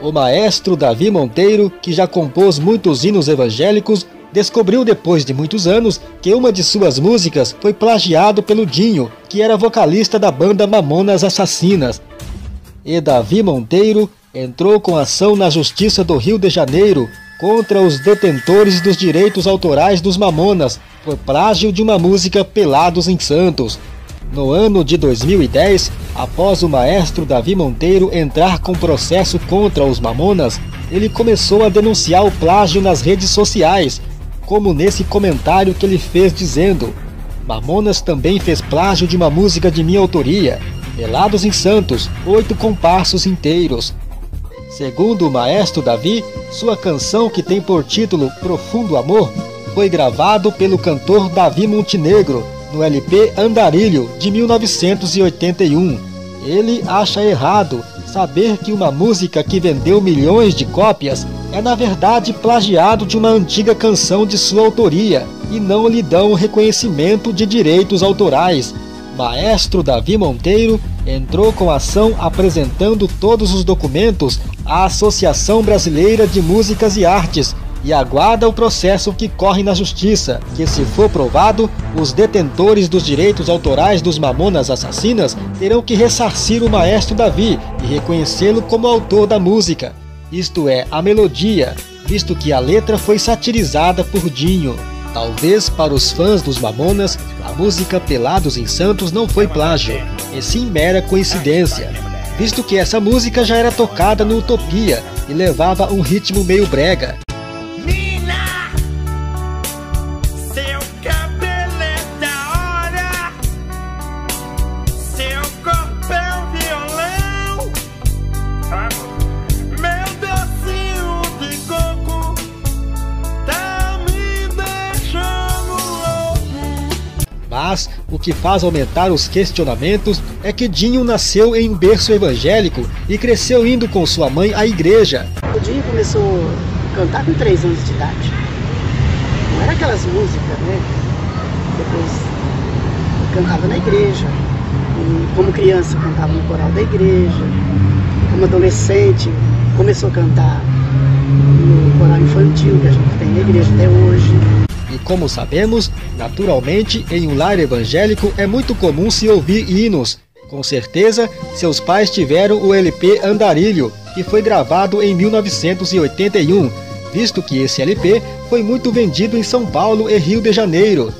O maestro Davi Monteiro, que já compôs muitos hinos evangélicos, descobriu depois de muitos anos que uma de suas músicas foi plagiado pelo Dinho, que era vocalista da banda Mamonas Assassinas. E Davi Monteiro entrou com ação na Justiça do Rio de Janeiro contra os detentores dos direitos autorais dos Mamonas por plágio de uma música Pelados em Santos. No ano de 2010, após o maestro Davi Monteiro entrar com processo contra os Mamonas, ele começou a denunciar o plágio nas redes sociais, como nesse comentário que ele fez dizendo: Mamonas também fez plágio de uma música de minha autoria, Pelados em Santos, 8 compassos inteiros. Segundo o maestro Davi, sua canção, que tem por título Profundo Amor, foi gravado pelo cantor Davi Montenegro no LP Andarilho, de 1981. Ele acha errado saber que uma música que vendeu milhões de cópias é na verdade plagiado de uma antiga canção de sua autoria e não lhe dão reconhecimento de direitos autorais. Maestro Davi Monteiro entrou com ação apresentando todos os documentos à Associação Brasileira de Músicas e Artes e aguarda o processo que corre na justiça, que, se for provado, os detentores dos direitos autorais dos Mamonas Assassinas terão que ressarcir o maestro Davi e reconhecê-lo como autor da música, isto é, a melodia, visto que a letra foi satirizada por Dinho. Talvez para os fãs dos Mamonas, a música Pelados em Santos não foi plágio, e sim mera coincidência, visto que essa música já era tocada no Utopia e levava um ritmo meio brega. Mas o que faz aumentar os questionamentos é que Dinho nasceu em um berço evangélico e cresceu indo com sua mãe à igreja. O Dinho começou a cantar com 3 anos de idade. Não era aquelas músicas, né? Depois cantava na igreja. E como criança cantava no coral da igreja. Como adolescente começou a cantar no coral infantil que a gente tem na igreja até hoje. E como sabemos, naturalmente, em um lar evangélico é muito comum se ouvir hinos. Com certeza, seus pais tiveram o LP Andarilho, que foi gravado em 1981, visto que esse LP foi muito vendido em São Paulo e Rio de Janeiro.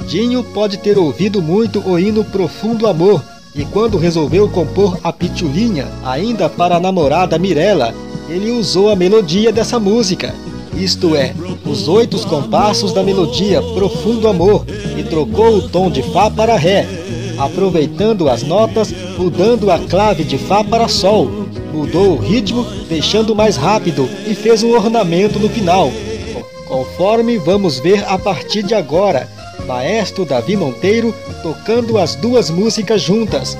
Dinho pode ter ouvido muito o hino Profundo Amor, e quando resolveu compor a Pitulinha, ainda para a namorada Mirella, ele usou a melodia dessa música. Isto é, os 8 compassos da melodia Profundo Amor, e trocou o tom de Fá para Ré, aproveitando as notas, mudando a clave de Fá para Sol, mudou o ritmo, deixando mais rápido e fez um ornamento no final, conforme vamos ver a partir de agora. Maestro Davi Monteiro tocando as duas músicas juntas,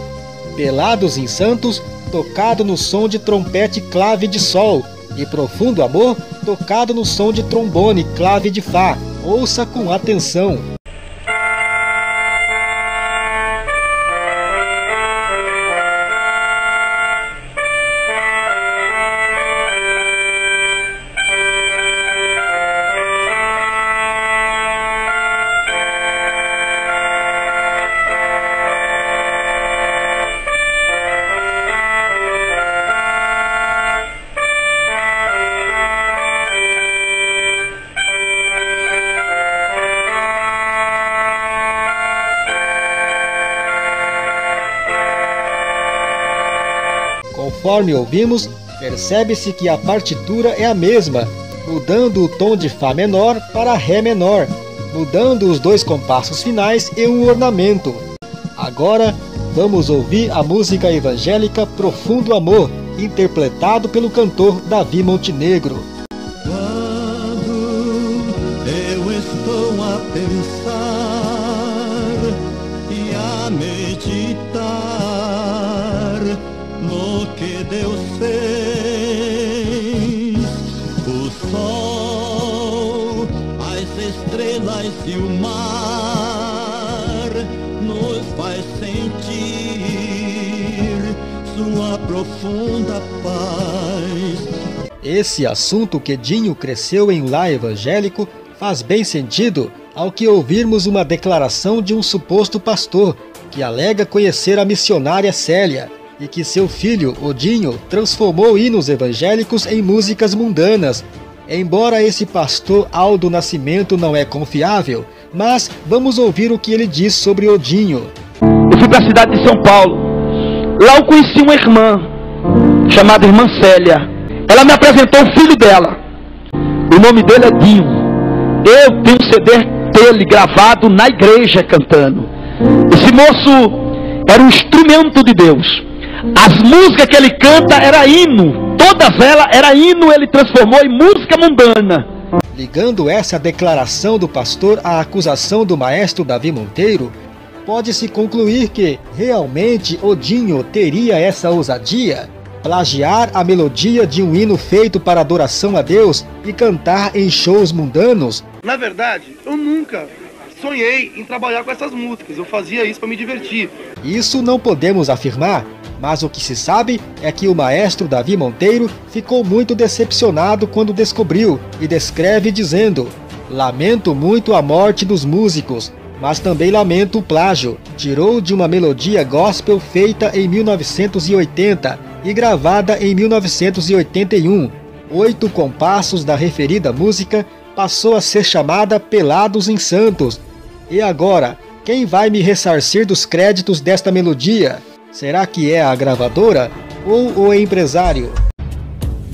Pelados em Santos, tocado no som de trompete clave de Sol, e Profundo Amor, tocado no som de trombone clave de Fá. Ouça com atenção. Conforme ouvimos, percebe-se que a partitura é a mesma, mudando o tom de Fá menor para Ré menor, mudando os 2 compassos finais e um ornamento. Agora, vamos ouvir a música evangélica Profundo Amor, interpretado pelo cantor Davi Montenegro. Quando eu estou a pensar e a meditar no que Deus fez, o sol, as estrelas e o mar nos faz sentir sua profunda paz. Esse assunto que Dinho cresceu em lar evangélico faz bem sentido ao que ouvirmos uma declaração de um suposto pastor que alega conhecer a missionária Célia e que seu filho, Odinho, transformou hinos evangélicos em músicas mundanas. Embora esse pastor Aldo Nascimento não é confiável, mas vamos ouvir o que ele diz sobre Odinho. Eu fui para a cidade de São Paulo. Lá eu conheci uma irmã chamada Irmã Célia. Ela me apresentou o filho dela. O nome dele é Dinho. Eu tenho um CD dele gravado na igreja cantando. Esse moço era um instrumento de Deus. As músicas que ele canta era hino. Todas elas era hino, ele transformou em música mundana. Ligando essa declaração do pastor à acusação do maestro Davi Monteiro, pode-se concluir que realmente Odinho teria essa ousadia, plagiar a melodia de um hino feito para adoração a Deus e cantar em shows mundanos. Na verdade, eu nunca sonhei em trabalhar com essas músicas, eu fazia isso para me divertir. Isso não podemos afirmar, mas o que se sabe é que o maestro Davi Monteiro ficou muito decepcionado quando descobriu e descreve dizendo: "Lamento muito a morte dos músicos, mas também lamento o plágio. Tirou de uma melodia gospel feita em 1980 e gravada em 1981. 8 compassos da referida música passou a ser chamada Pelados em Santos. E agora, quem vai me ressarcir dos créditos desta melodia? Será que é a gravadora ou o empresário?"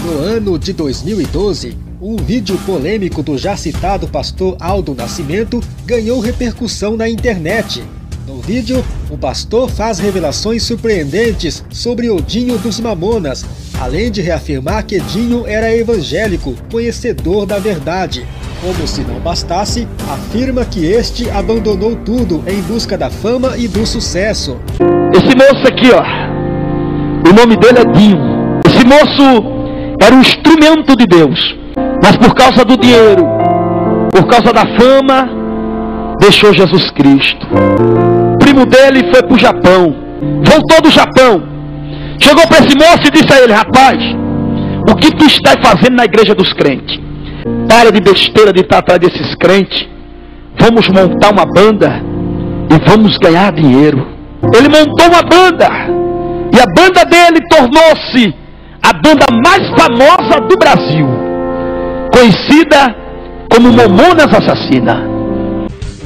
No ano de 2012, um vídeo polêmico do já citado pastor Aldo Nascimento ganhou repercussão na internet. No vídeo, o pastor faz revelações surpreendentes sobre Odinho dos Mamonas, além de reafirmar que Dinho era evangélico, conhecedor da verdade. Como se não bastasse, afirma que este abandonou tudo em busca da fama e do sucesso. Esse moço aqui, ó, o nome dele é Dinho. Esse moço era um instrumento de Deus, mas por causa do dinheiro, por causa da fama, deixou Jesus Cristo. O primo dele foi para o Japão, voltou do Japão, chegou para esse moço e disse a ele: "Rapaz, o que tu estás fazendo na igreja dos crentes? Para de besteira de estar atrás desses crentes, vamos montar uma banda e vamos ganhar dinheiro." Ele montou uma banda, e a banda dele tornou-se a banda mais famosa do Brasil, conhecida como Mamonas Assassina.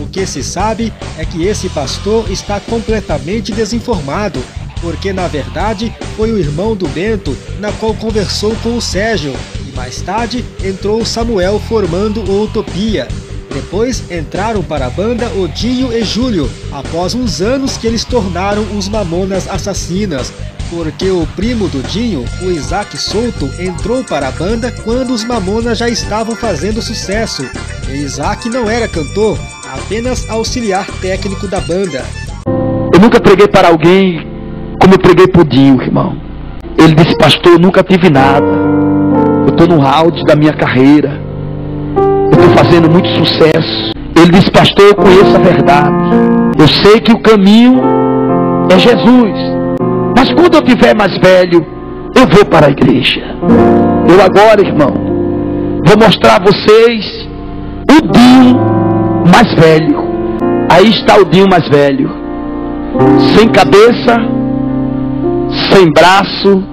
O que se sabe é que esse pastor está completamente desinformado, porque na verdade foi o irmão do Bento na qual conversou com o Sérgio, e mais tarde entrou o Samuel formando o Utopia. Depois entraram para a banda Odinho e Júlio, após uns anos que eles tornaram os Mamonas Assassinas, porque o primo do Dinho, o Isaac Souto, entrou para a banda quando os Mamonas já estavam fazendo sucesso. E Isaac não era cantor, apenas auxiliar técnico da banda. Eu nunca preguei para alguém como eu preguei para o Dinho, irmão. Ele disse: "Pastor, eu nunca tive nada. Eu estou no auge da minha carreira. Eu estou fazendo muito sucesso." Ele disse: "Pastor, eu conheço a verdade. Eu sei que o caminho é Jesus. Mas quando eu tiver mais velho, eu vou para a igreja." Eu agora, irmão, vou mostrar a vocês o Dinho mais velho. Aí está o Dinho mais velho, sem cabeça, sem braço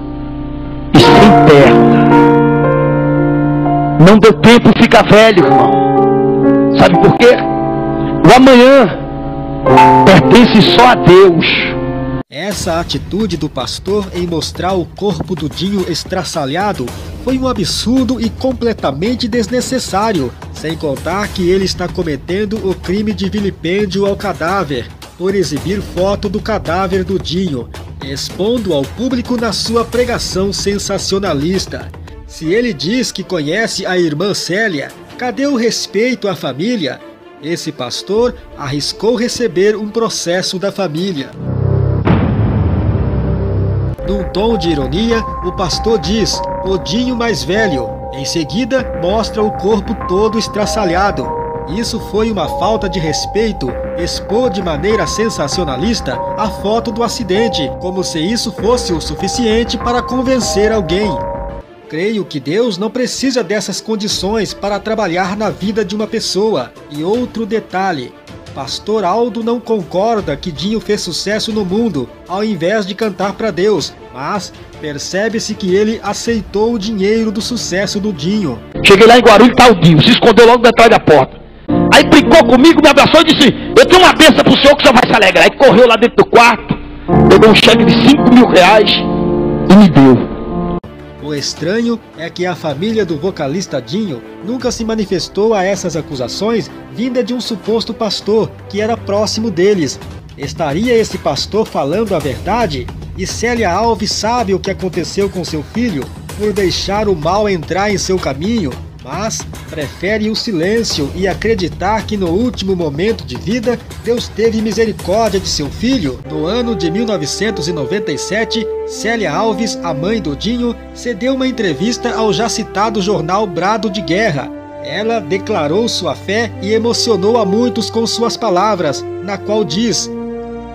e sem perna. Não deu tempo de ficar velho, irmão. Sabe por quê? O amanhã pertence só a Deus. Essa atitude do pastor em mostrar o corpo do Dinho estraçalhado foi um absurdo e completamente desnecessário, sem contar que ele está cometendo o crime de vilipêndio ao cadáver, por exibir foto do cadáver do Dinho, expondo ao público na sua pregação sensacionalista. Se ele diz que conhece a irmã Célia, cadê o respeito à família? Esse pastor arriscou receber um processo da família. Num tom de ironia, o pastor diz: "Odinho mais velho." Em seguida, mostra o corpo todo estraçalhado. Isso foi uma falta de respeito, expor de maneira sensacionalista a foto do acidente, como se isso fosse o suficiente para convencer alguém. Creio que Deus não precisa dessas condições para trabalhar na vida de uma pessoa. E outro detalhe, Pastor Aldo não concorda que Dinho fez sucesso no mundo ao invés de cantar para Deus, mas percebe-se que ele aceitou o dinheiro do sucesso do Dinho. Cheguei lá em Guarulhos, tá o Dinho, se escondeu logo detrás da porta. Aí brincou comigo, me abraçou e disse: eu tenho uma bênção pro senhor que o senhor vai se alegrar. Aí correu lá dentro do quarto, pegou um cheque de 5.000 reais e me deu. O estranho é que a família do vocalista Dinho nunca se manifestou a essas acusações vinda de um suposto pastor que era próximo deles. Estaria esse pastor falando a verdade? E Célia Alves sabe o que aconteceu com seu filho por deixar o mal entrar em seu caminho, mas prefere o silêncio e acreditar que no último momento de vida Deus teve misericórdia de seu filho. No ano de 1997, Célia Alves, a mãe do Dinho, cedeu uma entrevista ao já citado jornal Brado de Guerra. Ela declarou sua fé e emocionou a muitos com suas palavras, na qual diz: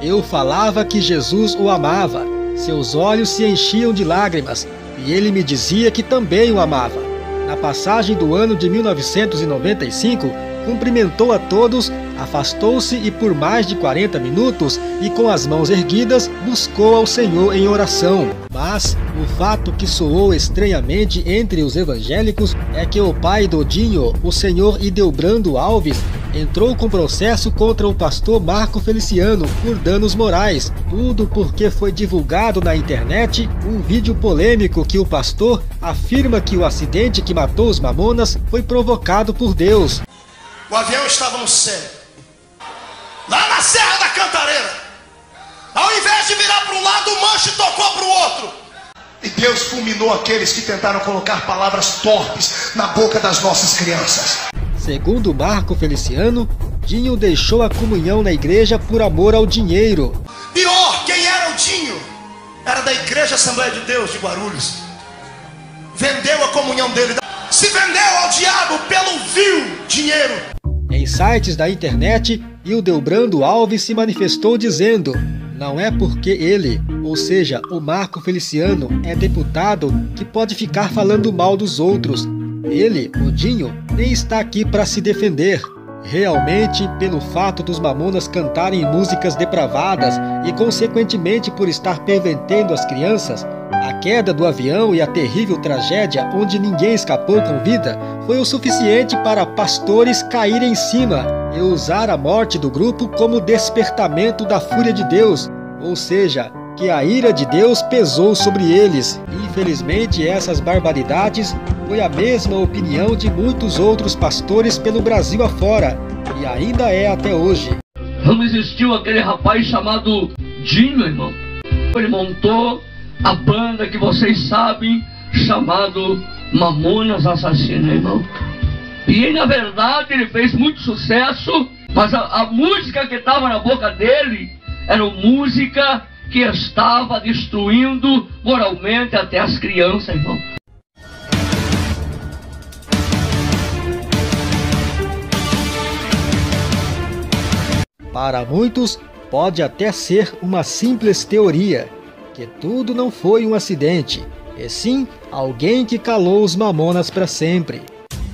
eu falava que Jesus o amava, seus olhos se enchiam de lágrimas, e ele me dizia que também o amava. Na passagem do ano de 1995, cumprimentou a todos, afastou-se e por mais de 40 minutos, e com as mãos erguidas, buscou ao Senhor em oração. Mas o fato que soou estranhamente entre os evangélicos é que o pai do Dinho, o senhor Ildebrando Alves, entrou com processo contra o pastor Marco Feliciano por danos morais. Tudo porque foi divulgado na internet um vídeo polêmico que o pastor afirma que o acidente que matou os Mamonas foi provocado por Deus. O avião estava no céu, lá na Serra da Cantareira. Ao invés de virar para um lado, o manche tocou para o outro. E Deus fulminou aqueles que tentaram colocar palavras torpes na boca das nossas crianças. Segundo Marco Feliciano, Dinho deixou a comunhão na igreja por amor ao dinheiro. Pior, quem era o Dinho? Era da Igreja Assembleia de Deus de Guarulhos. Vendeu a comunhão dele, se vendeu ao diabo pelo vil dinheiro. Em sites da internet, Ildebrando Alves se manifestou dizendo: não é porque ele, ou seja, o Marco Feliciano, é deputado que pode ficar falando mal dos outros. Ele, o Dinho, nem está aqui para se defender. Realmente, pelo fato dos Mamonas cantarem músicas depravadas e, consequentemente, por estar pervertendo as crianças, a queda do avião e a terrível tragédia onde ninguém escapou com vida foi o suficiente para pastores caírem em cima e usar a morte do grupo como despertamento da fúria de Deus, ou seja, que a ira de Deus pesou sobre eles. Infelizmente, essas barbaridades foi a mesma opinião de muitos outros pastores pelo Brasil afora, e ainda é até hoje. Não existiu aquele rapaz chamado Dinho, irmão. Ele montou a banda que vocês sabem, chamado Mamonas Assassinas, irmão. E na verdade ele fez muito sucesso, mas a música que estava na boca dele era música que estava destruindo moralmente até as crianças, irmão. Para muitos, pode até ser uma simples teoria, que tudo não foi um acidente, e sim alguém que calou os Mamonas para sempre.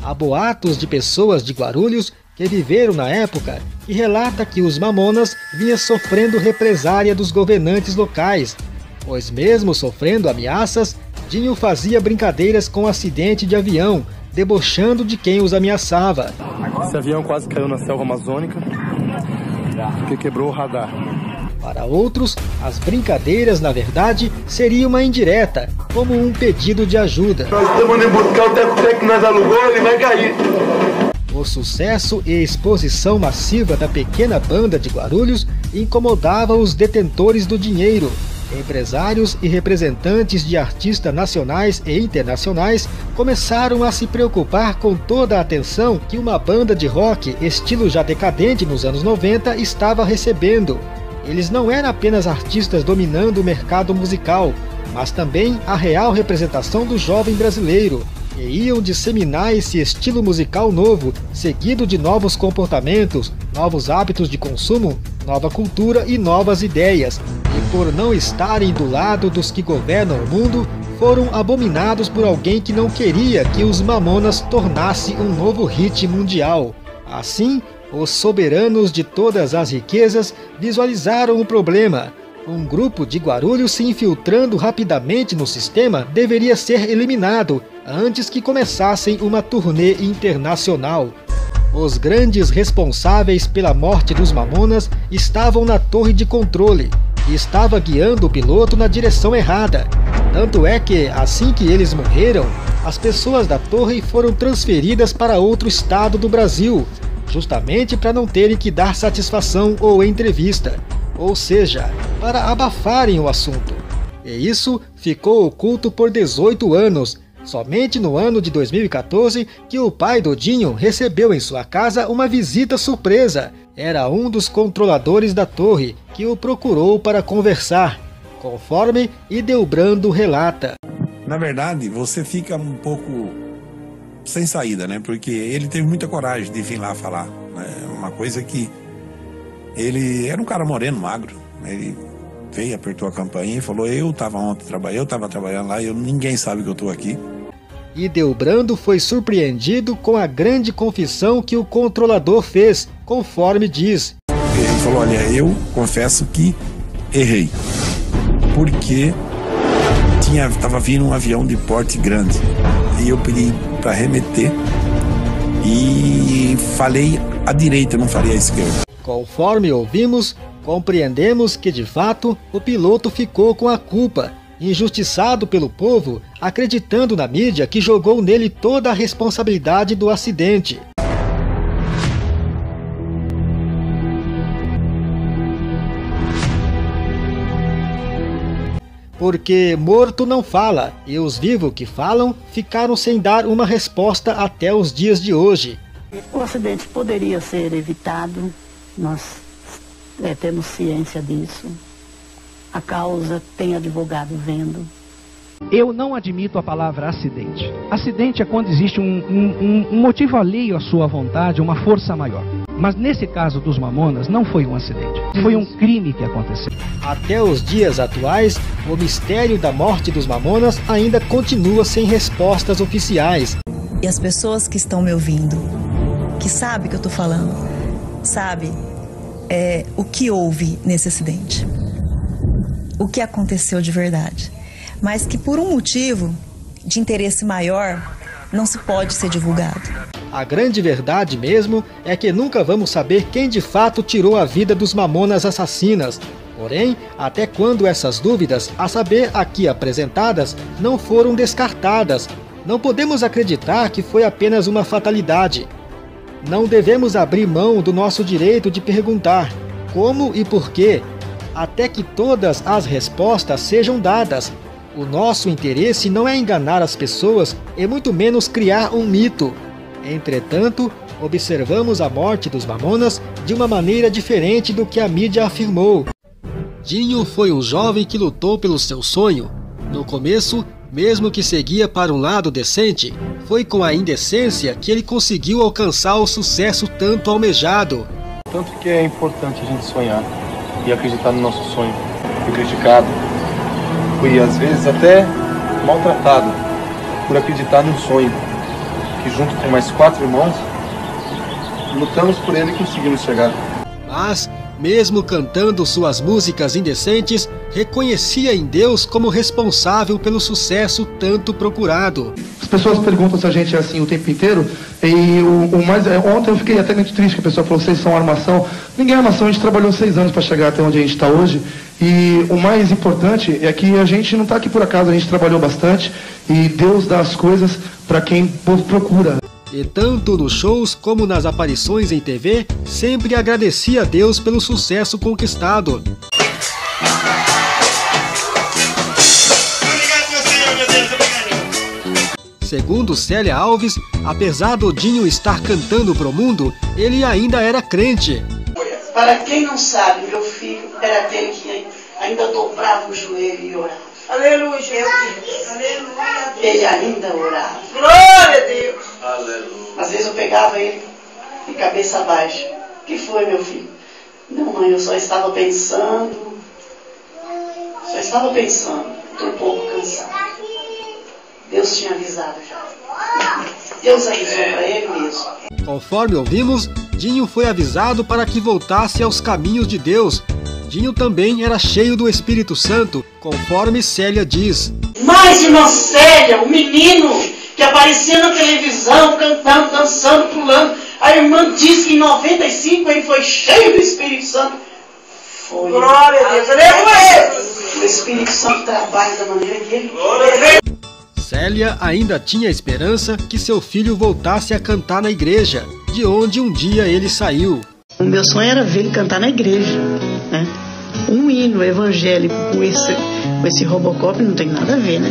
Há boatos de pessoas de Guarulhos que viveram na época e relata que os Mamonas vinham sofrendo represária dos governantes locais, pois mesmo sofrendo ameaças, Dinho fazia brincadeiras com acidente de avião, debochando de quem os ameaçava. Esse avião quase caiu na selva amazônica, porque quebrou o radar. Para outros, as brincadeiras, na verdade, seriam uma indireta, como um pedido de ajuda. Nós estamos indo buscar o teco-teco que nós alugou, ele vai cair. O sucesso e exposição massiva da pequena banda de Guarulhos incomodava os detentores do dinheiro. Empresários e representantes de artistas nacionais e internacionais começaram a se preocupar com toda a atenção que uma banda de rock, estilo já decadente nos anos 90, estava recebendo. Eles não eram apenas artistas dominando o mercado musical, mas também a real representação do jovem brasileiro, e iam disseminar esse estilo musical novo, seguido de novos comportamentos, novos hábitos de consumo, nova cultura e novas ideias. E por não estarem do lado dos que governam o mundo, foram abominados por alguém que não queria que os Mamonas tornasse um novo hit mundial. Assim, os soberanos de todas as riquezas visualizaram o problema. Um grupo de Guarulhos se infiltrando rapidamente no sistema deveria ser eliminado antes que começassem uma turnê internacional. Os grandes responsáveis pela morte dos Mamonas estavam na torre de controle e estava guiando o piloto na direção errada. Tanto é que, assim que eles morreram, as pessoas da torre foram transferidas para outro estado do Brasil, justamente para não terem que dar satisfação ou entrevista, ou seja, para abafarem o assunto. E isso ficou oculto por 18 anos, somente no ano de 2014 que o pai do Dinho recebeu em sua casa uma visita surpresa. Era um dos controladores da torre que o procurou para conversar, conforme Ideobrando relata. Na verdade, você fica um pouco sem saída, né? Porque ele teve muita coragem de vir lá falar. É uma coisa que ele era um cara moreno, magro. Ele veio, apertou a campainha e falou: eu estava ontem trabalhando, eu estava trabalhando lá, ninguém sabe que eu estou aqui. Ideobrando foi surpreendido com a grande confissão que o controlador fez, conforme diz. Ele falou: olha, eu confesso que errei, porque estava vindo um avião de porte grande e eu pedi para remeter e falei à direita, não falei à esquerda. Conforme ouvimos, compreendemos que de fato o piloto ficou com a culpa, injustiçado pelo povo, acreditando na mídia que jogou nele toda a responsabilidade do acidente. Porque morto não fala, e os vivos que falam ficaram sem dar uma resposta até os dias de hoje. O acidente poderia ser evitado, nós temos ciência disso. A causa tem advogado vendo. Eu não admito a palavra acidente. Acidente é quando existe um motivo alheio à sua vontade, uma força maior. Mas nesse caso dos Mamonas não foi um acidente, foi um crime que aconteceu. Até os dias atuais, o mistério da morte dos Mamonas ainda continua sem respostas oficiais. E as pessoas que estão me ouvindo, que sabem o que eu estou falando, sabe o que houve nesse acidente, o que aconteceu de verdade, mas que por um motivo de interesse maior não se pode ser divulgado. A grande verdade mesmo é que nunca vamos saber quem de fato tirou a vida dos Mamonas assassinas. Porém, até quando essas dúvidas, a saber aqui apresentadas, não foram descartadas, não podemos acreditar que foi apenas uma fatalidade. Não devemos abrir mão do nosso direito de perguntar como e por quê, até que todas as respostas sejam dadas. O nosso interesse não é enganar as pessoas e muito menos criar um mito. Entretanto, observamos a morte dos Mamonas de uma maneira diferente do que a mídia afirmou. Dinho foi um jovem que lutou pelo seu sonho. No começo, mesmo que seguia para um lado decente, foi com a indecência que ele conseguiu alcançar o sucesso tanto almejado. Tanto que é importante a gente sonhar e acreditar no nosso sonho. Fui criticado, fui às vezes até maltratado por acreditar num sonho, que junto com mais 4 irmãos, lutamos por ele e conseguimos chegar. Mas, mesmo cantando suas músicas indecentes, reconhecia em Deus como responsável pelo sucesso tanto procurado. As pessoas perguntam se a gente é assim o tempo inteiro, e ontem eu fiquei até muito triste, que a pessoa falou: vocês são armação. Ninguém é armação, a gente trabalhou 6 anos para chegar até onde a gente está hoje, e o mais importante é que a gente não está aqui por acaso, a gente trabalhou bastante, e Deus dá as coisas para quem procura. E tanto nos shows como nas aparições em TV, sempre agradecia a Deus pelo sucesso conquistado. Segundo Célia Alves, apesar do Dinho estar cantando pro mundo, ele ainda era crente. Para quem não sabe, meu filho era aquele que ainda dobrava o joelho e orava. Aleluia, Jesus. Aleluia. Ele ainda orava. Glória a Deus. Aleluia. Às vezes eu pegava ele de cabeça baixa. O que foi, meu filho? Não, mãe, eu só estava pensando. Estou um pouco cansado. Deus tinha avisado já. Deus avisou para ele mesmo. Conforme ouvimos, Dinho foi avisado para que voltasse aos caminhos de Deus. Dinho também era cheio do Espírito Santo, conforme Célia diz. Mas, irmã Célia, o menino que aparecia na televisão, cantando, dançando, pulando, a irmã diz que em 95 ele foi cheio do Espírito Santo. Foi. Glória a Deus, o Espírito Santo trabalha da maneira que ele quer. Célia ainda tinha esperança que seu filho voltasse a cantar na igreja, de onde um dia ele saiu. O meu sonho era ver ele cantar na igreja, né? Um hino evangélico com esse Robocop não tem nada a ver, né?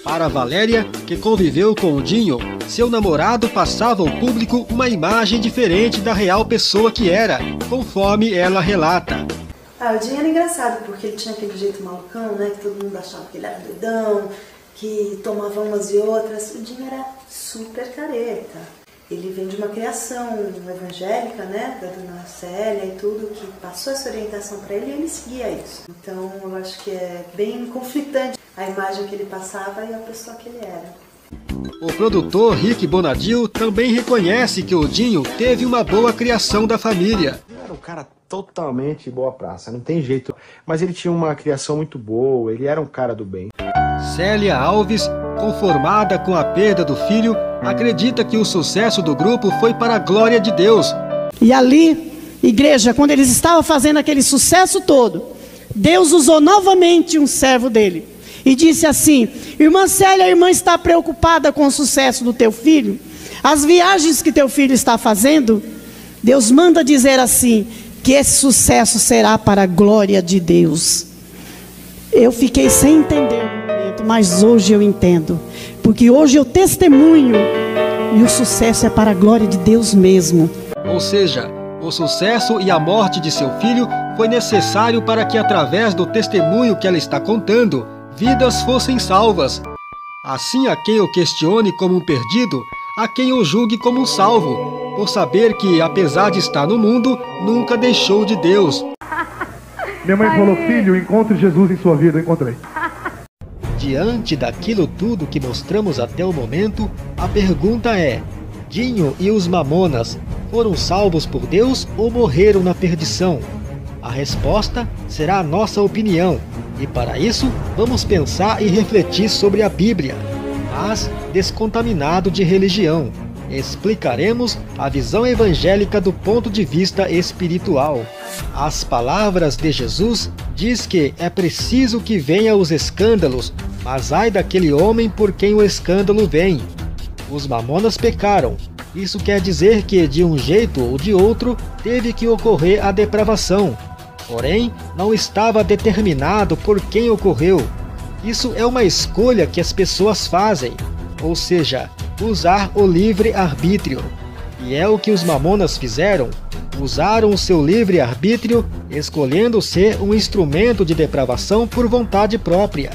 Para Valéria, que conviveu com o Dinho, seu namorado passava ao público uma imagem diferente da real pessoa que era, conforme ela relata. O Dinho era engraçado, porque ele tinha aquele jeito malucão, né? Que todo mundo achava que ele era doidão, que tomava umas e outras. O Dinho era super careta. Ele vem de uma criação evangélica, né? Da dona Célia e tudo, que passou essa orientação para ele e ele seguia isso. Então eu acho que é bem conflitante a imagem que ele passava e a pessoa que ele era. O produtor Rick Bonadil também reconhece que o Dinho teve uma boa criação da família. Era um cara totalmente boa praça, não tem jeito. Mas ele tinha uma criação muito boa, ele era um cara do bem. Célia Alves, conformada com a perda do filho, acredita que o sucesso do grupo foi para a glória de Deus. E ali, igreja, quando eles estavam fazendo aquele sucesso todo, Deus usou novamente um servo dele. E disse assim: irmã Célia, a irmã está preocupada com o sucesso do teu filho? As viagens que teu filho está fazendo? Deus manda dizer assim, que esse sucesso será para a glória de Deus. Eu fiquei sem entender no momento, mas hoje eu entendo. Porque hoje eu testemunho e o sucesso é para a glória de Deus mesmo. Ou seja, o sucesso e a morte de seu filho foi necessário para que, através do testemunho que ela está contando, vidas fossem salvas. Assim, a quem o questione como um perdido, a quem o julgue como um salvo, por saber que, apesar de estar no mundo, nunca deixou de Deus. Minha mãe falou: filho, encontre Jesus em sua vida. Eu encontrei. Diante daquilo tudo que mostramos até o momento, a pergunta é: Dinho e os Mamonas foram salvos por Deus ou morreram na perdição? A resposta será a nossa opinião, e para isso vamos pensar e refletir sobre a Bíblia, mas descontaminado de religião. Explicaremos a visão evangélica do ponto de vista espiritual. As palavras de Jesus diz que é preciso que venham os escândalos, mas ai daquele homem por quem o escândalo vem. Os Mamonas pecaram. Isso quer dizer que, de um jeito ou de outro, teve que ocorrer a depravação. Porém, não estava determinado por quem ocorreu. Isso é uma escolha que as pessoas fazem, ou seja, usar o livre-arbítrio. E é o que os Mamonas fizeram. Usaram o seu livre-arbítrio, escolhendo ser um instrumento de depravação por vontade própria.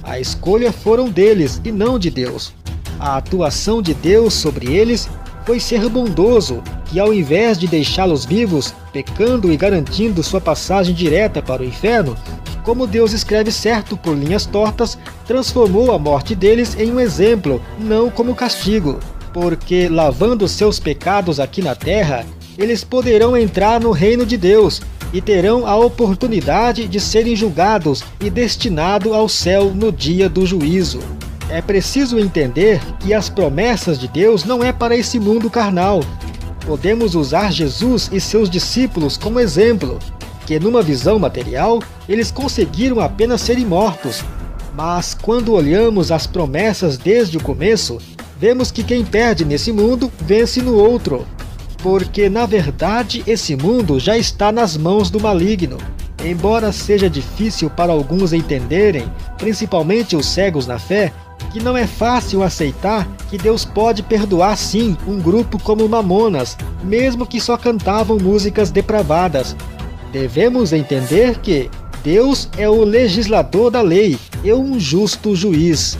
A escolha foram deles e não de Deus. A atuação de Deus sobre eles foi ser bondoso, que ao invés de deixá-los vivos, pecando e garantindo sua passagem direta para o inferno, como Deus escreve certo por linhas tortas, transformou a morte deles em um exemplo, não como castigo. Porque, lavando seus pecados aqui na terra, eles poderão entrar no reino de Deus e terão a oportunidade de serem julgados e destinados ao céu no dia do juízo. É preciso entender que as promessas de Deus não é para esse mundo carnal. Podemos usar Jesus e seus discípulos como exemplo, que numa visão material, eles conseguiram apenas ser imortos. Mas quando olhamos as promessas desde o começo, vemos que quem perde nesse mundo, vence no outro. Porque, na verdade, esse mundo já está nas mãos do maligno. Embora seja difícil para alguns entenderem, principalmente os cegos na fé, que não é fácil aceitar que Deus pode perdoar sim um grupo como Mamonas, mesmo que só cantavam músicas depravadas. Devemos entender que Deus é o legislador da lei e um justo juiz.